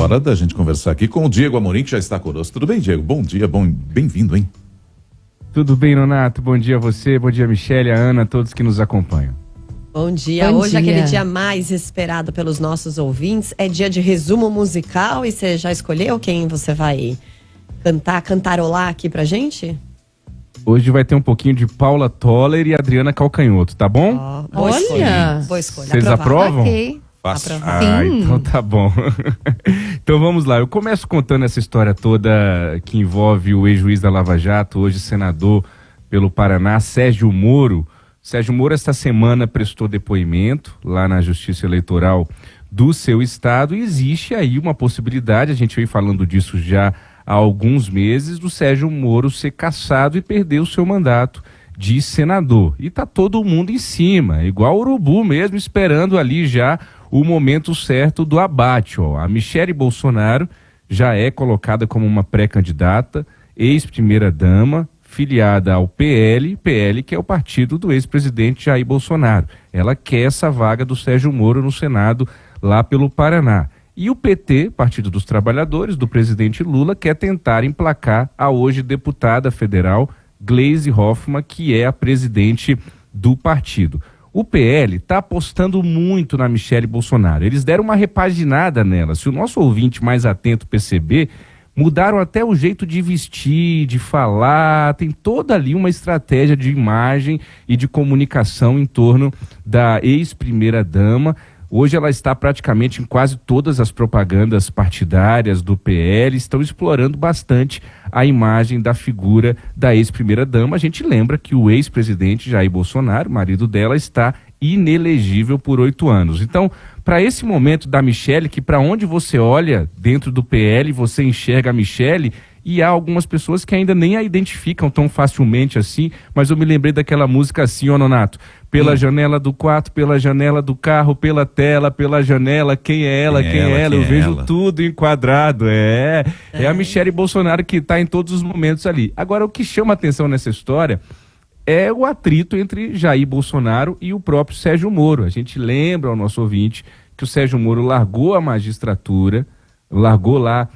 Hora da gente conversar aqui com o Diego Amorim, que já está conosco. Tudo bem, Diego? Bom dia, bem-vindo, hein? Tudo bem, Nonato? Bom dia a você, bom dia, Michele, a Ana, a todos que nos acompanham. Bom dia. Hoje é aquele dia mais esperado pelos nossos ouvintes. É dia de resumo musical e você já escolheu quem você vai cantarolar aqui pra gente? Hoje vai ter um pouquinho de Paula Toller e Adriana Calcanhoto, tá bom? Olha! Boa escolha. Vocês aprovam? Ok. Fácil. Então tá bom. Então vamos lá, eu começo contando essa história toda que envolve o ex-juiz da Lava Jato, hoje senador pelo Paraná, Sérgio Moro. Sérgio Moro esta semana prestou depoimento lá na Justiça Eleitoral do seu estado e existe aí uma possibilidade, a gente vem falando disso já há alguns meses, do Sérgio Moro ser cassado e perder o seu mandato de senador. E tá todo mundo em cima, igual o urubu mesmo, esperando ali já o momento certo do abate. Ó. A Michele Bolsonaro já é colocada como uma pré-candidata, ex-primeira-dama, filiada ao PL que é o partido do ex-presidente Jair Bolsonaro. Ela quer essa vaga do Sérgio Moro no Senado lá pelo Paraná. E o PT, Partido dos Trabalhadores, do presidente Lula, quer tentar emplacar a hoje deputada federal Gleisi Hoffmann, que é a presidente do partido. O PL está apostando muito na Michele Bolsonaro. Eles deram uma repaginada nela. Se o nosso ouvinte mais atento perceber, mudaram até o jeito de vestir, de falar, tem toda ali uma estratégia de imagem e de comunicação em torno da ex-primeira-dama. Hoje ela está praticamente em quase todas as propagandas partidárias do PL, estão explorando bastante a imagem da figura da ex-primeira-dama. A gente lembra que o ex-presidente Jair Bolsonaro, marido dela, está inelegível por 8 anos. Então, para esse momento da Michele, que para onde você olha dentro do PL, você enxerga a Michele, e há algumas pessoas que ainda nem a identificam tão facilmente assim, mas eu me lembrei daquela música assim, ó Nonato, pela janela do quarto, pela janela do carro, pela tela, pela janela, quem é ela, eu vejo tudo enquadrado, é a Michele Bolsonaro que está em todos os momentos ali. Agora, o que chama atenção nessa história é o atrito entre Jair Bolsonaro e o próprio Sérgio Moro. A gente lembra ao nosso ouvinte que o Sérgio Moro largou a magistratura, largou lá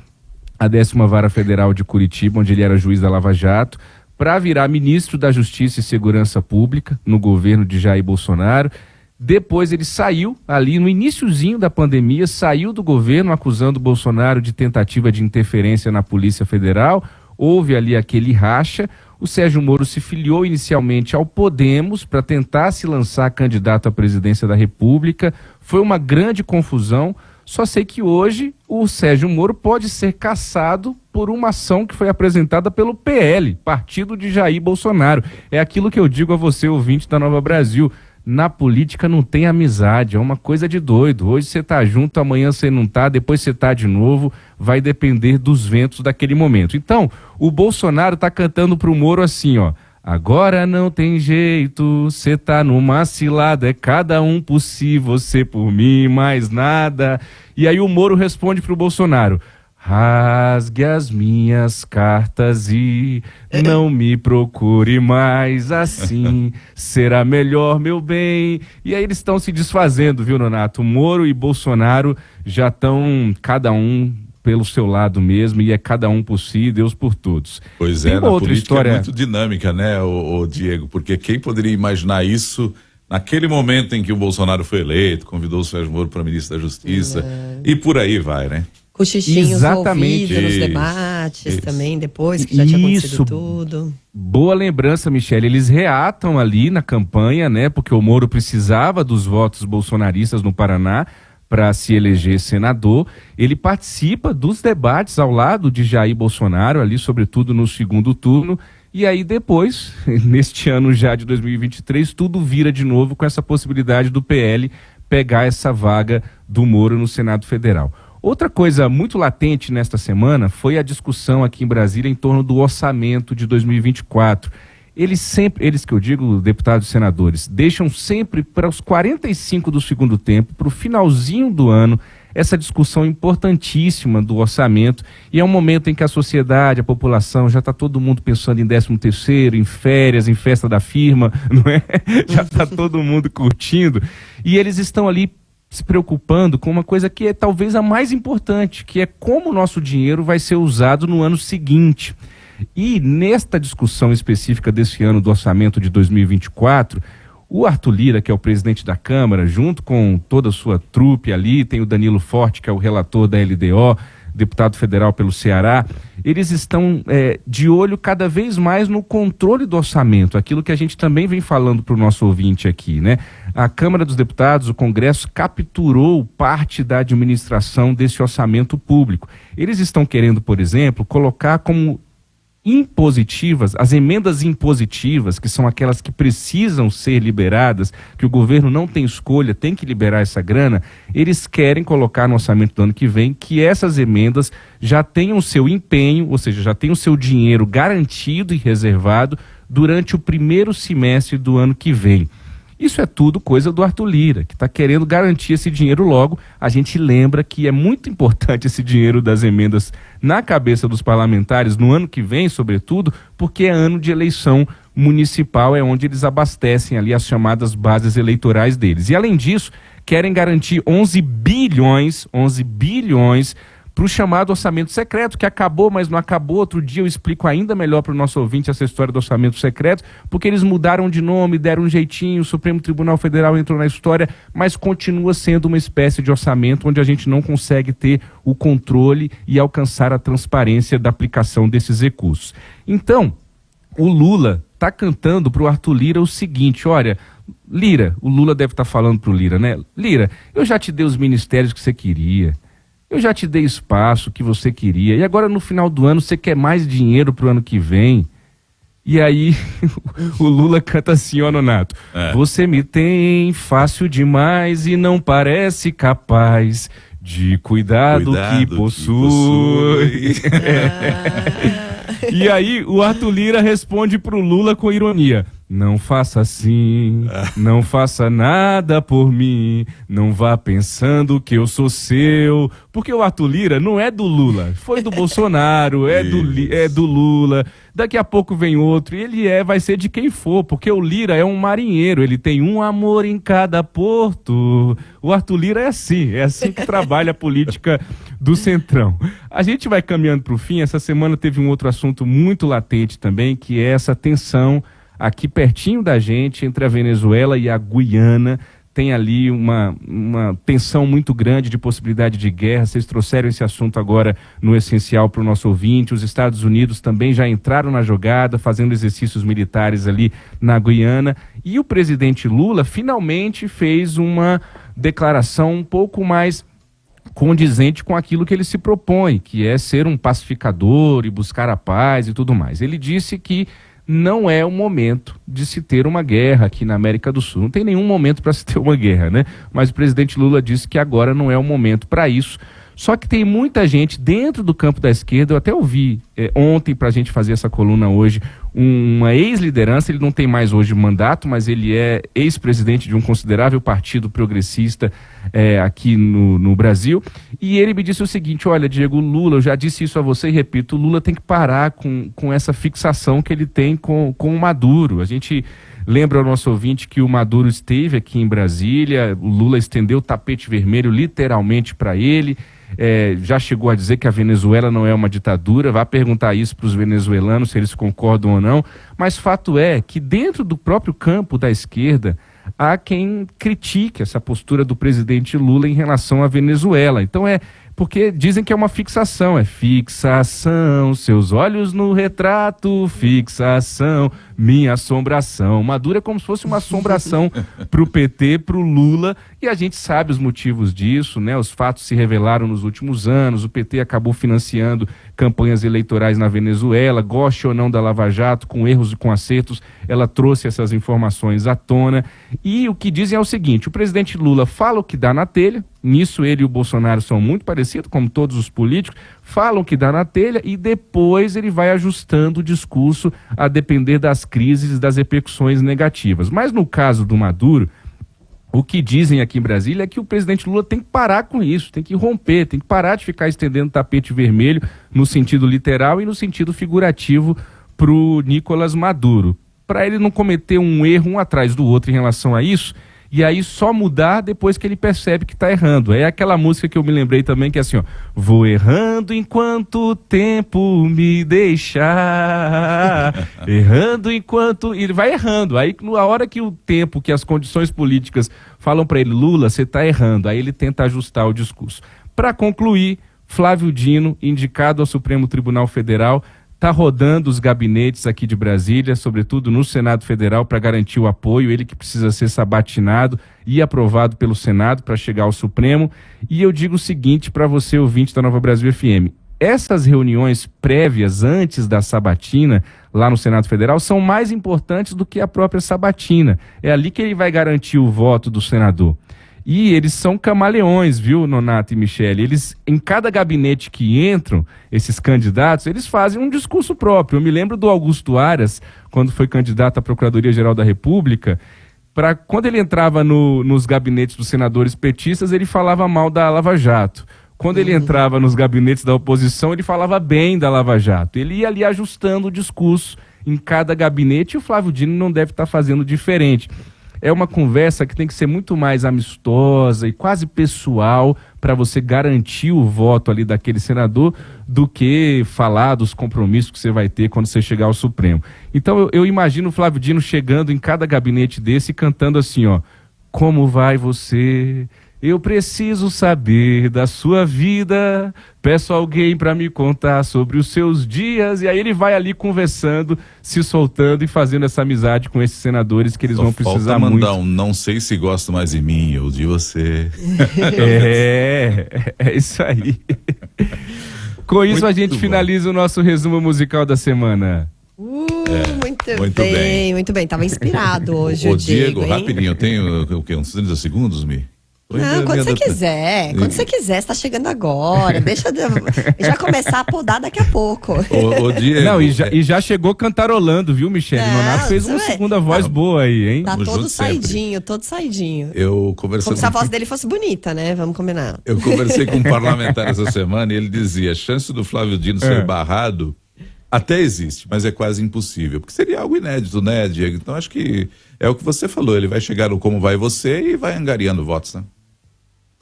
a 10ª Vara Federal de Curitiba, onde ele era juiz da Lava Jato, para virar ministro da Justiça e Segurança Pública no governo de Jair Bolsonaro. Depois ele saiu, ali no iniciozinho da pandemia, saiu do governo acusando Bolsonaro de tentativa de interferência na Polícia Federal. Houve ali aquele racha. O Sérgio Moro se filiou inicialmente ao Podemos para tentar se lançar candidato à presidência da República. Foi uma grande confusão. Só sei que hoje o Sérgio Moro pode ser cassado por uma ação que foi apresentada pelo PL, partido de Jair Bolsonaro. É aquilo que eu digo a você, ouvinte da Nova Brasil. Na política não tem amizade, é uma coisa de doido. Hoje você tá junto, amanhã você não tá, depois você tá de novo. Vai depender dos ventos daquele momento. Então, o Bolsonaro tá cantando pro Moro assim, ó. Agora não tem jeito, cê tá numa cilada, é cada um por si, você por mim, mais nada. E aí o Moro responde pro Bolsonaro: rasgue as minhas cartas e não me procure mais assim, será melhor, meu bem. E aí eles estão se desfazendo, viu, Nonato? Moro e Bolsonaro já estão, cada um pelo seu lado mesmo, e é cada um por si, Deus por todos. Pois é, na política história... é muito dinâmica, né, o Diego? Porque quem poderia imaginar isso naquele momento em que o Bolsonaro foi eleito, convidou o Sérgio Moro para ministro da Justiça, e por aí vai, né? Cochichinhos ouvidos nos debates também, depois que já tinha acontecido tudo. Boa lembrança, Michele. Eles reatam ali na campanha, né, porque o Moro precisava dos votos bolsonaristas no Paraná para se eleger senador. Ele participa dos debates ao lado de Jair Bolsonaro, ali sobretudo no segundo turno, e aí depois, neste ano já de 2023, tudo vira de novo com essa possibilidade do PL pegar essa vaga do Moro no Senado Federal. Outra coisa muito latente nesta semana foi a discussão aqui em Brasília em torno do orçamento de 2024. Eles que eu digo, deputados e senadores, deixam sempre para os 45 do segundo tempo, para o finalzinho do ano, essa discussão importantíssima do orçamento, e é um momento em que a sociedade, a população, já está todo mundo pensando em 13º, em férias, em festa da firma, não é? Já está todo mundo curtindo, e eles estão ali se preocupando com uma coisa que é talvez a mais importante, que é como o nosso dinheiro vai ser usado no ano seguinte. E nesta discussão específica desse ano do orçamento de 2024, o Arthur Lira, que é o presidente da Câmara, junto com toda a sua trupe ali, tem o Danilo Forte, que é o relator da LDO, deputado federal pelo Ceará, eles estão de olho cada vez mais no controle do orçamento, aquilo que a gente também vem falando para o nosso ouvinte aqui, né? A Câmara dos Deputados, o Congresso, capturou parte da administração desse orçamento público. Eles estão querendo, por exemplo, colocar como impositivas, as emendas impositivas, que são aquelas que precisam ser liberadas, que o governo não tem escolha, tem que liberar essa grana, eles querem colocar no orçamento do ano que vem que essas emendas já tenham o seu empenho, ou seja, já tenham o seu dinheiro garantido e reservado durante o primeiro semestre do ano que vem. Isso é tudo coisa do Arthur Lira, que está querendo garantir esse dinheiro logo. A gente lembra que é muito importante esse dinheiro das emendas na cabeça dos parlamentares no ano que vem, sobretudo, porque é ano de eleição municipal, é onde eles abastecem ali as chamadas bases eleitorais deles. E além disso, querem garantir 11 bilhões para o chamado orçamento secreto, que acabou, mas não acabou. Outro dia eu explico ainda melhor para o nosso ouvinte essa história do orçamento secreto, porque eles mudaram de nome, deram um jeitinho, o Supremo Tribunal Federal entrou na história, mas continua sendo uma espécie de orçamento onde a gente não consegue ter o controle e alcançar a transparência da aplicação desses recursos. Então, o Lula está cantando para o Arthur Lira o seguinte: olha, Lira, o Lula deve estar falando para o Lira, né? Lira, eu já te dei os ministérios que você queria, eu já te dei espaço que você queria, e agora no final do ano você quer mais dinheiro para o ano que vem. E aí o Lula canta assim, ó, Nonato: você me tem fácil demais e não parece capaz de cuidar do que possui. E aí o Arthur Lira responde pro Lula com ironia: não faça assim, não faça nada por mim, não vá pensando que eu sou seu. Porque o Arthur Lira não é do Lula, foi do Bolsonaro, é do Lula. Daqui a pouco vem outro e ele vai ser de quem for, porque o Lira é um marinheiro, ele tem um amor em cada porto. O Arthur Lira é assim que trabalha a política do Centrão. A gente vai caminhando para o fim. Essa semana teve um outro assunto muito latente também, que é essa tensão aqui pertinho da gente, entre a Venezuela e a Guiana. Tem ali uma tensão muito grande de possibilidade de guerra. Vocês trouxeram esse assunto agora no Essencial para o nosso ouvinte. Os Estados Unidos também já entraram na jogada, fazendo exercícios militares ali na Guiana. E o presidente Lula finalmente fez uma declaração um pouco mais condizente com aquilo que ele se propõe, que é ser um pacificador e buscar a paz e tudo mais. Ele disse que não é o momento de se ter uma guerra aqui na América do Sul. Não tem nenhum momento para se ter uma guerra, né? Mas o presidente Lula disse que agora não é o momento para isso. Só que tem muita gente dentro do campo da esquerda. Eu até ouvi ontem, para a gente fazer essa coluna hoje, uma ex-liderança. Ele não tem mais hoje mandato, mas ele é ex-presidente de um considerável partido progressista aqui no Brasil. E ele me disse o seguinte: olha, Diego, Lula, eu já disse isso a você e repito, o Lula tem que parar com essa fixação que ele tem com o Maduro. A gente lembra ao nosso ouvinte que o Maduro esteve aqui em Brasília, o Lula estendeu o tapete vermelho literalmente para ele. Já chegou a dizer que a Venezuela não é uma ditadura. Vá perguntar isso para os venezuelanos se eles concordam ou não, mas fato é que dentro do próprio campo da esquerda há quem critique essa postura do presidente Lula em relação à Venezuela. Então porque dizem que é uma fixação, fixação, seus olhos no retrato, fixação, minha assombração. Maduro é como se fosse uma assombração para o PT, para o Lula, e a gente sabe os motivos disso, né? Os fatos se revelaram nos últimos anos. O PT acabou financiando campanhas eleitorais na Venezuela, goste ou não da Lava Jato, com erros e com acertos, ela trouxe essas informações à tona. E o que dizem é o seguinte: o presidente Lula fala o que dá na telha. Nisso ele e o Bolsonaro são muito parecidos, como todos os políticos, falam que dá na telha e depois ele vai ajustando o discurso a depender das crises e das repercussões negativas. Mas no caso do Maduro, o que dizem aqui em Brasília é que o presidente Lula tem que parar com isso, tem que romper, tem que parar de ficar estendendo tapete vermelho no sentido literal e no sentido figurativo para o Nicolás Maduro. Para ele não cometer um erro um atrás do outro em relação a isso, e aí só mudar depois que ele percebe que tá errando. É aquela música que eu me lembrei também, que é assim, ó: vou errando enquanto o tempo me deixar, errando enquanto... E ele vai errando, aí na hora que o tempo, que as condições políticas falam para ele: Lula, você tá errando, aí ele tenta ajustar o discurso. Para concluir, Flávio Dino, indicado ao Supremo Tribunal Federal, está rodando os gabinetes aqui de Brasília, sobretudo no Senado Federal, para garantir o apoio. Ele que precisa ser sabatinado e aprovado pelo Senado para chegar ao Supremo. E eu digo o seguinte para você, ouvinte da Nova Brasil FM: essas reuniões prévias antes da sabatina lá no Senado Federal são mais importantes do que a própria sabatina. É ali que ele vai garantir o voto do senador. E eles são camaleões, viu, Nonato e Michele? Eles, em cada gabinete que entram, esses candidatos, eles fazem um discurso próprio. Eu me lembro do Augusto Aras, quando foi candidato à Procuradoria-Geral da República, quando ele entrava nos gabinetes dos senadores petistas, ele falava mal da Lava Jato. Quando ele entrava nos gabinetes da oposição, ele falava bem da Lava Jato. Ele ia ali ajustando o discurso em cada gabinete, e o Flávio Dino não deve estar fazendo diferente. É uma conversa que tem que ser muito mais amistosa e quase pessoal para você garantir o voto ali daquele senador, do que falar dos compromissos que você vai ter quando você chegar ao Supremo. Então eu imagino o Flávio Dino chegando em cada gabinete desse e cantando assim, ó: como vai você? Eu preciso saber da sua vida, peço alguém para me contar sobre os seus dias. E aí ele vai ali conversando, se soltando e fazendo essa amizade com esses senadores que eles vão precisar muito. Falta mandar um "não sei se gosta mais de mim ou de você". É isso aí. Com isso a gente finaliza o nosso resumo musical da semana. Muito bem, muito bem. Tava inspirado hoje o Diego, rapidinho, eu tenho o quê? Uns 30 segundos, Mi? Não, quando você quiser. Quando você quiser, você tá chegando agora. Deixa já começar a podar daqui a pouco. O Diego, não, e já chegou cantarolando, viu, Michele? Nonato fez uma segunda voz boa aí, hein? Tá todo saidinho, todo saidinho. Eu conversei Como se a voz dele fosse bonita, né? Vamos combinar. Eu conversei com um parlamentar essa semana e ele dizia: a chance do Flávio Dino ser barrado até existe, mas é quase impossível, porque seria algo inédito, né, Diego? Então acho que é o que você falou, ele vai chegar no Como Vai Você e vai angariando votos, né?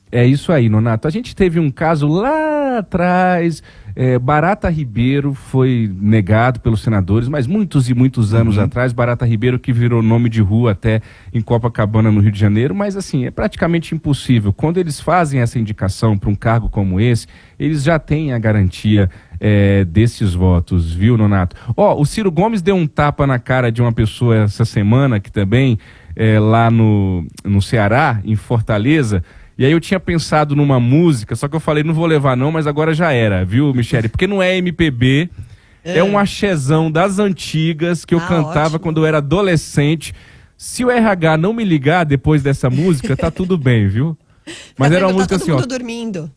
É isso aí, Nonato. A gente teve um caso lá atrás, Barata Ribeiro foi negado pelos senadores, mas muitos e muitos anos atrás, Barata Ribeiro, que virou nome de rua até em Copacabana, no Rio de Janeiro, mas assim, é praticamente impossível. Quando eles fazem essa indicação para um cargo como esse, eles já têm a garantia desses votos, viu, Nonato? O Ciro Gomes deu um tapa na cara de uma pessoa essa semana, que também, lá no Ceará, em Fortaleza. E aí eu tinha pensado numa música, só que eu falei, não vou levar não, mas agora já era, viu, Michele? Porque não é MPB, é um axézão das antigas que eu cantava ótimo. Quando eu era adolescente. Se o RH não me ligar depois dessa música, tá tudo bem, viu? Mas era uma música assim, ó... Tá todo mundo dormindo.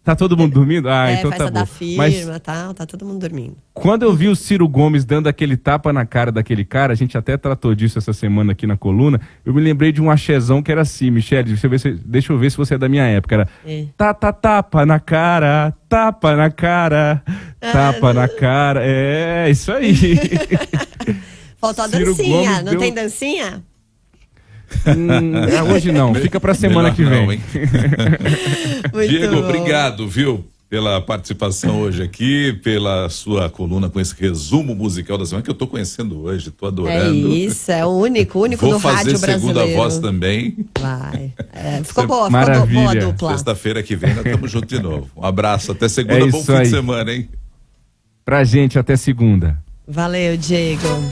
Tá todo mundo dormindo? Então tá bom. Da firma, tá todo mundo dormindo. Quando eu vi o Ciro Gomes dando aquele tapa na cara daquele cara, a gente até tratou disso essa semana aqui na coluna, eu me lembrei de um axézão que era assim, Michele, deixa eu ver se você é da minha época, era tapa na cara, tapa na cara, tapa na cara, isso aí. Faltou a dancinha, não tem dancinha? Hoje não, fica pra semana que vem. Diego, obrigado, viu, pela participação hoje aqui, pela sua coluna com esse resumo musical da semana, que eu tô conhecendo hoje, tô adorando. É isso, é o único do rádio brasileiro. Vou fazer segunda voz também. Vai. Ficou boa a dupla. Sexta-feira que vem nós estamos juntos de novo. Um abraço, até segunda, bom fim de semana, hein? Pra gente, até segunda. Valeu, Diego.